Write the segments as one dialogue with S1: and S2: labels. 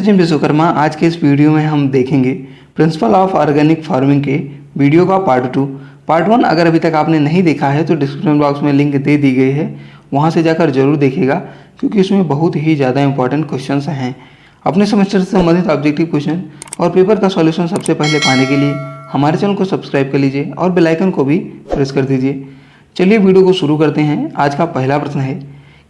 S1: सचिन विश्वकर्मा। आज के इस वीडियो में हम देखेंगे प्रिंसिपल ऑफ ऑर्गेनिक फार्मिंग के वीडियो का पार्ट 2। पार्ट 1 अगर अभी तक आपने नहीं देखा है तो डिस्क्रिप्शन बॉक्स में लिंक दे दी गई है, वहां से जाकर जरूर देखिएगा क्योंकि इसमें बहुत ही ज़्यादा इंपॉर्टेंट क्वेश्चंस हैं। अपने सेमेस्टर से संबंधित ऑब्जेक्टिव क्वेश्चन और पेपर का सॉल्यूशन सबसे पहले पाने के लिए हमारे चैनल को सब्सक्राइब कर लीजिए और बेल आइकन को भी प्रेस कर दीजिए। चलिए वीडियो को शुरू करते हैं। आज का पहला प्रश्न है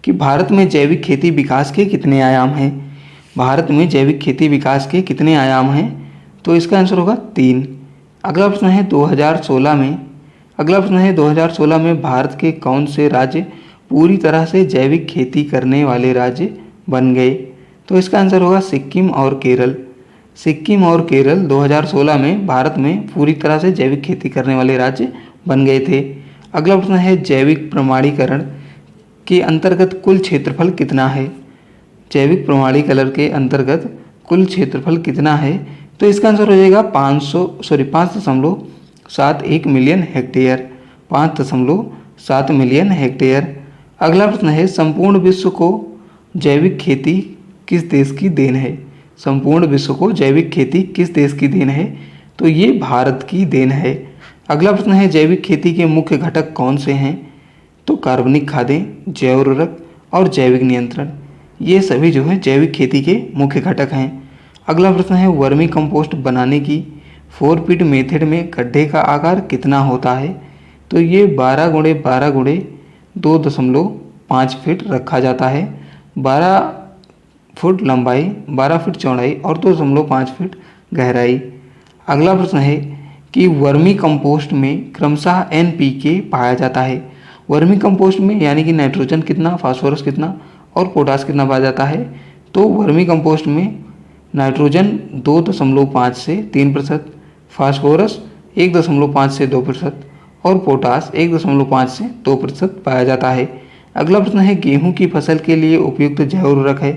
S1: कि भारत में जैविक खेती विकास के कितने आयाम हैं। भारत में जैविक खेती विकास के कितने आयाम हैं? तो इसका आंसर होगा 3। अगला प्रश्न है 2016 में भारत के कौन से राज्य पूरी तरह से जैविक खेती करने वाले राज्य बन गए? तो इसका आंसर होगा सिक्किम और केरल। सिक्किम और केरल 2016 में भारत में पूरी तरह से जैविक खेती करने वाले राज्य बन गए थे। अगला प्रश्न है जैविक प्रमाणीकरण के अंतर्गत कुल क्षेत्रफल कितना है? जैविक प्रमाणीकरण के अंतर्गत कुल क्षेत्रफल कितना है? तो इसका आंसर हो जाएगा 5.71 मिलियन हेक्टेयर। 5.7 million hectare. अगला प्रश्न है संपूर्ण विश्व को जैविक खेती किस देश की देन है? संपूर्ण विश्व को जैविक खेती किस देश की देन है? तो ये भारत की देन है। अगला प्रश्न है जैविक खेती के मुख्य घटक कौन से हैं? तो कार्बनिक खादें, जैव उर्वरक और जैविक नियंत्रण, ये सभी जो है जैविक खेती के मुख्य घटक हैं। अगला प्रश्न है वर्मी कंपोस्ट बनाने की 4 पिट मेथड में गड्ढे का आकार कितना होता है? तो ये 12 गुणे 12 गुणे 2.5 फीट रखा जाता है। 12 फुट लंबाई, 12 फीट चौड़ाई और 2.5 फीट गहराई। अगला प्रश्न है कि वर्मी कंपोस्ट में क्रमशः NPK पाया जाता है। वर्मी कंपोस्ट में यानी कि नाइट्रोजन कितना, फास्फोरस कितना और पोटास कितना पाया जाता है? तो वर्मी कंपोस्ट में नाइट्रोजन 2.5 से 3%, फास्फोरस 1.5 से 2% और पोटास 1.5 से 2% पाया जाता है। अगला प्रश्न है गेहूं की फसल के लिए उपयुक्त जैव उर्वरक है।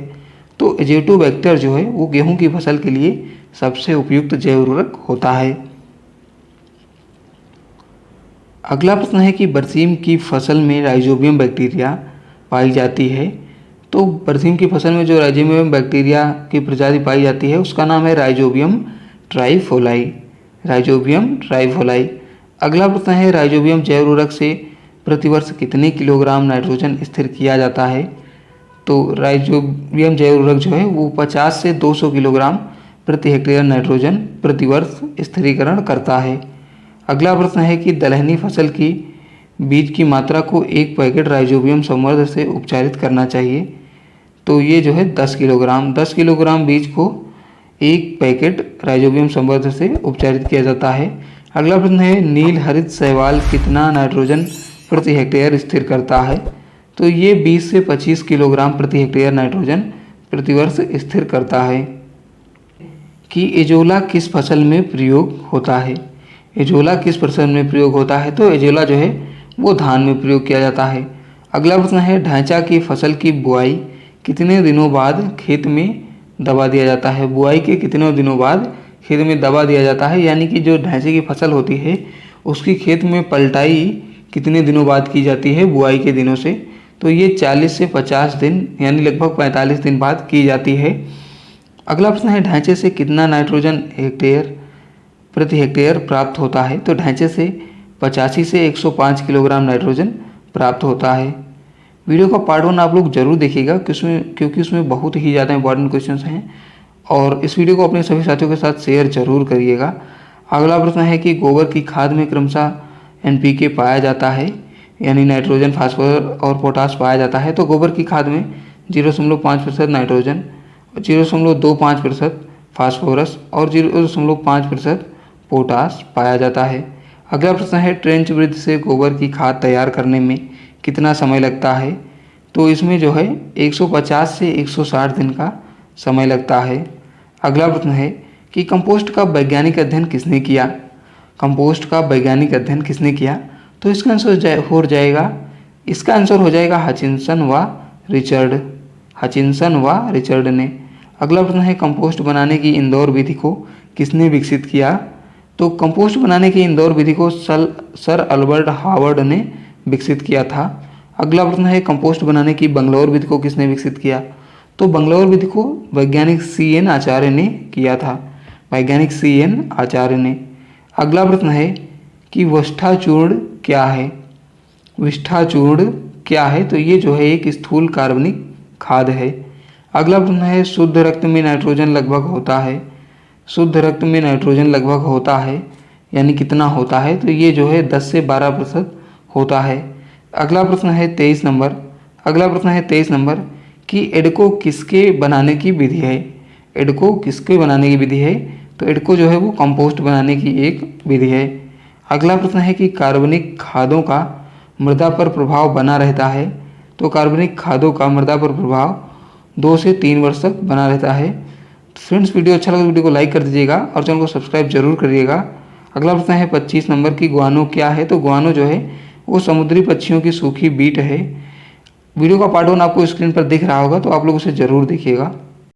S1: तो एज़ोटोबैक्टर जो है वो गेहूं की फसल के लिए सबसे उपयुक्त जैव उर्वरक होता है। अगला प्रश्न है कि बरसीम की फसल में राइजोबियम बैक्टीरिया पाई जाती है। तो बरसीम की फसल में जो राइजोबियम बैक्टीरिया की प्रजाति पाई जाती है उसका नाम है राइजोबियम ट्राइफोलाई। Rhizobium trifolii. अगला प्रश्न है राइजोबियम जैव उर्वरक से प्रतिवर्ष कितने किलोग्राम नाइट्रोजन स्थिर किया जाता है? तो राइजोबियम जैव उर्वरक जो है वो 50 से 200 किलोग्राम प्रति हेक्टेयर नाइट्रोजन प्रतिवर्ष स्थिरीकरण करता है। अगला प्रश्न है कि दलहनी फसल की बीज की मात्रा को 1 पैकेट राइजोबियम संवर्धक से उपचारित करना चाहिए। तो ये जो है 10 किलोग्राम बीज को 1 पैकेट राइजोबियम संवर्धक से उपचारित किया जाता है। अगला प्रश्न है नील हरित शैवाल कितना नाइट्रोजन प्रति हेक्टेयर स्थिर करता है? तो ये 20 से 25 किलोग्राम प्रति हेक्टेयर नाइट्रोजन प्रतिवर्ष स्थिर करता है। कि एजोला किस फसल में प्रयोग होता है? एजोला किस फसल में प्रयोग होता है? तो एजोला जो है वो धान में प्रयोग किया जाता है। अगला प्रश्न है ढांचा की फसल की बुआई कितने दिनों बाद खेत में दबा दिया जाता है? बुआई के कितने दिनों बाद खेत में दबा दिया जाता है, यानी कि जो ढांचे की फसल होती है उसकी खेत में पलटाई कितने दिनों बाद की जाती है बुआई के दिनों से? तो ये 40 से 50 दिन यानी लगभग 45 दिन बाद की जाती है। अगला प्रश्न है ढांचे से कितना नाइट्रोजन प्रति हेक्टेयर प्राप्त होता है? तो ढांचे से 85 से 105 किलोग्राम नाइट्रोजन प्राप्त होता है। वीडियो का पार्ट 1 आप लोग जरूर देखिएगा क्योंकि उसमें बहुत ही ज़्यादा इंपॉर्टेंट क्वेश्चंस हैं और इस वीडियो को अपने सभी साथियों के साथ शेयर जरूर करिएगा। अगला प्रश्न है कि गोबर की खाद में क्रमशः NPK पाया जाता है यानी नाइट्रोजन, फास्फोरस और पोटास पाया जाता है। तो गोबर की खाद में 0.5% नाइट्रोजन, 0.25% फास्फोरस और 0.5% पोटास पाया जाता है। अगला प्रश्न है ट्रेंच वृद्धि से गोबर की खाद तैयार करने में कितना समय लगता है? तो इसमें जो है 150 से 160 दिन का समय लगता है। अगला प्रश्न है कि कंपोस्ट का वैज्ञानिक अध्ययन किसने किया? कंपोस्ट का वैज्ञानिक अध्ययन किसने किया? तो इसका आंसर हो जाएगा हचिंसन व रिचर्ड ने। अगला प्रश्न है कंपोस्ट बनाने की इंदौर विधि को किसने विकसित किया? तो कंपोस्ट बनाने की इंदौर विधि को सर अल्बर्ट हावर्ड ने विकसित किया था। अगला प्रश्न है कंपोस्ट बनाने की बंगलौर विधि को किसने विकसित किया? तो बंगलौर विधि को वैज्ञानिक CN आचार्य ने किया था, वैज्ञानिक CN आचार्य ने। अगला प्रश्न है कि विष्ठाचूर्ण क्या है? विष्ठाचूर्ण क्या है? तो ये जो है एक स्थूल कार्बनिक खाद है। अगला प्रश्न है शुद्ध रक्त में नाइट्रोजन लगभग होता है? शुद्ध रक्त में नाइट्रोजन लगभग होता है यानी कितना होता है? तो ये जो है 10 से 12% होता है। अगला प्रश्न है 23 नंबर। अगला प्रश्न है 23 नंबर कि एडको किसके बनाने की विधि है? एडको किसके बनाने की विधि है? तो एडको जो है वो कंपोस्ट बनाने की एक विधि है। अगला प्रश्न है कि कार्बनिक खादों का मृदा पर प्रभाव बना रहता है? तो कार्बनिक खादों का मृदा पर प्रभाव 2 से 3 वर्ष तक बना रहता है। फ्रेंड्स, वीडियो अच्छा लगा तो वीडियो को लाइक कर दीजिएगा और चैनल को सब्सक्राइब जरूर करिएगा। अगला प्रश्न है 25 नंबर की गुआनो क्या है? तो गुआनो जो है वो समुद्री पक्षियों की सूखी बीट है। वीडियो का पार्ट 1 आपको स्क्रीन पर दिख रहा होगा, तो आप लोग उसे ज़रूर देखिएगा।